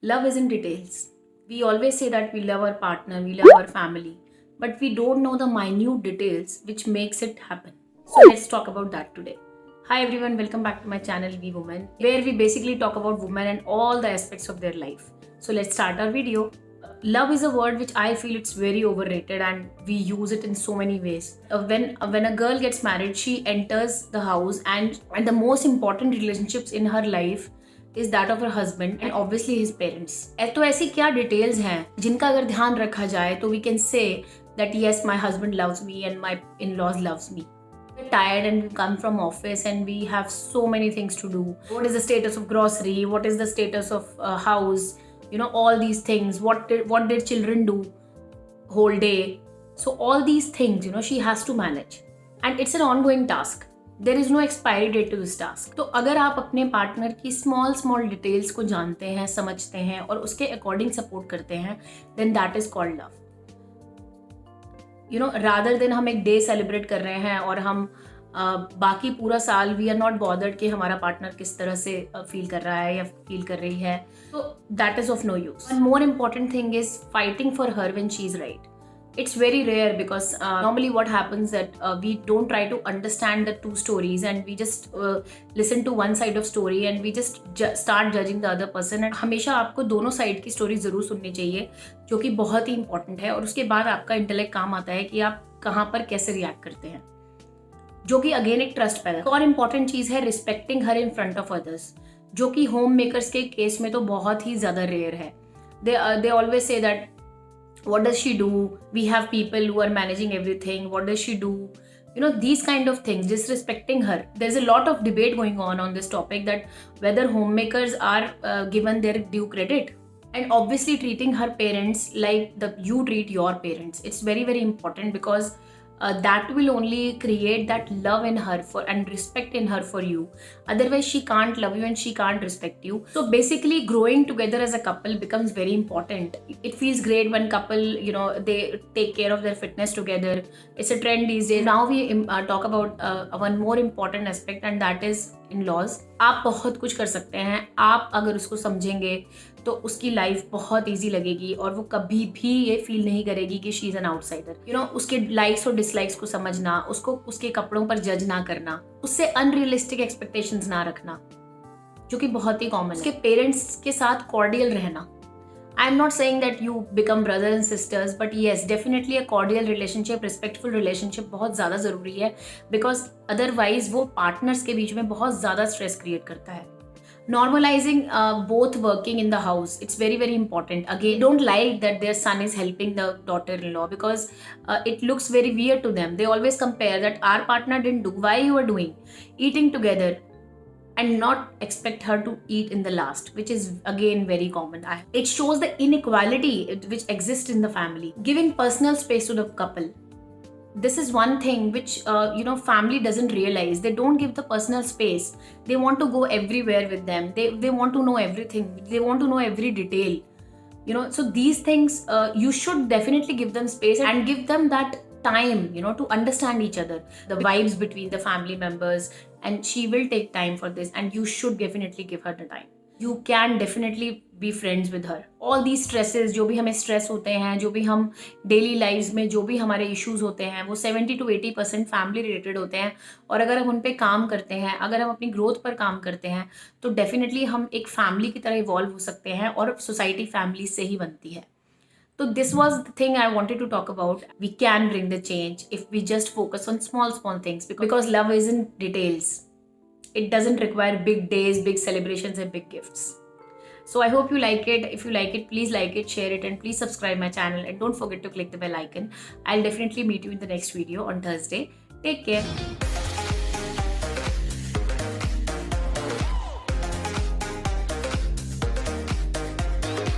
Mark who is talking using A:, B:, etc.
A: Love is in details. We always say that we love our partner, we love our family, but we don't know the minute details which makes it happen. So let's talk about that today. Hi everyone, welcome back to my channel We Women, where we basically talk about women and all the aspects of their life. So let's start our video. Love is a word which I feel it's very overrated and we use it in so many ways. When a girl gets married, she enters the house and the most important relationships in her life is that of her husband and obviously his parents. तो ऐसी क्या details हैं जिनका अगर ध्यान रखा जाए तो we can say that yes, my husband loves me and my in-laws loves me. We're tired and we come from office and we have so many things to do. What is the status of grocery? What is the status of house? You know, all these things. What did children do whole day? So all these things, you know, she has to manage. And it's an ongoing task. There is no expiry date to this task. तो अगर आप अपने partner की small details को जानते हैं, समझते हैं और उसके अकॉर्डिंग सपोर्ट करते हैं, then that is called love. You know, rather than हम एक डे सेलिब्रेट कर रहे हैं और हम बाकी पूरा साल वी आर नॉट बॉदर्ड कि हमारा पार्टनर किस तरह से फील कर रहा है या फील कर रही है, तो that is of no use. And more important thing is fighting for her when she is right. It's very rare because normally what happens that we don't try to understand the two stories and we just listen to one side of story and we just start judging the other person. And हमेशा आपको दोनों side की story ज़रूर सुननी चाहिए, जो कि बहुत ही इंपॉर्टेंट है. और उसके बाद आपका इंटेलेक्ट काम आता है कि आप कहाँ पर कैसे रिएक्ट करते हैं, जो कि अगेन एक ट्रस्ट पैदा. और इम्पॉर्टेंट चीज़ है respecting her in front of others, जो कि होम मेकर्स के केस में तो बहुत ही ज़्यादा रेयर है. They always say that what does she do? We have people who are managing everything. What does she do? You know, these kind of things, disrespecting her. There's a lot of debate going on this topic, that whether homemakers are given their due credit. And obviously treating her parents like you treat your parents. It's very, very important because that will only create that love in her and respect in her for you. Otherwise she can't love you and she can't respect you. So basically growing together as a couple becomes very important. It feels great when couple, you know, they take care of their fitness together. It's a trend these days. Now we talk about one more important aspect, and that is in-laws. आप बहुत कुछ कर सकते हैं. आप अगर उसको समझेंगे तो उसकी लाइफ बहुत इजी लगेगी और वो कभी भी ये फील नहीं करेगी कि she is an outsider. You know, उसके लाइक्स और डिसलाइक्स को समझना, उसको उसके कपड़ों पर जज ना करना, उससे अनरियलिस्टिक एक्सपेक्टेशंस ना रखना, जो कि बहुत ही कॉमन है. उसके पेरेंट्स के साथ कॉर्डियल रहना. I am not saying that you become brother and sisters, but yes, definitely a cordial relationship, respectful relationship बहुत ज़्यादा ज़रूरी है. बिकॉज अदरवाइज वो पार्टनर्स के बीच में बहुत ज़्यादा स्ट्रेस क्रिएट करता है. Normalizing both working in the house, it's very, very important. Again, don't like that their son is helping the daughter-in-law, because it looks very weird to them. They always compare that our partner didn't do, why you are doing, eating together, and not expect her to eat in the last, which is again very common. It shows the inequality which exists in the family. Giving personal space to the couple, this is one thing which you know, family doesn't realize. They don't give the personal space. They want to go everywhere with them. They want to know everything. They want to know every detail, you know. So these things you should definitely give them space and give them that time, you know, to understand each other, the vibes between the family members, and she will take time for this, and you should definitely give her the time. You can definitely be friends with her. All these stresses, जो भी हमें stress होते हैं, जो भी हम daily lifes में जो भी हमारे इश्यूज होते हैं, वो 70 to 80% फैमिली रिलेटेड होते हैं. और अगर हम उन पे काम करते हैं, अगर हम अपनी ग्रोथ पर काम करते हैं, तो डेफिनेटली हम एक फैमिली की तरह इवॉल्व हो सकते हैं और सोसाइटी फैमिली से ही बनती है. तो this was the thing I wanted to talk about. We can bring the change if we just focus on small things, because love is in details. It doesn't require big days, big celebrations and big gifts. So I hope you like it. If you like it, please like it, share it, and please subscribe my channel, and don't forget to click the bell icon. I'll definitely meet you in the next video on Thursday. Take care.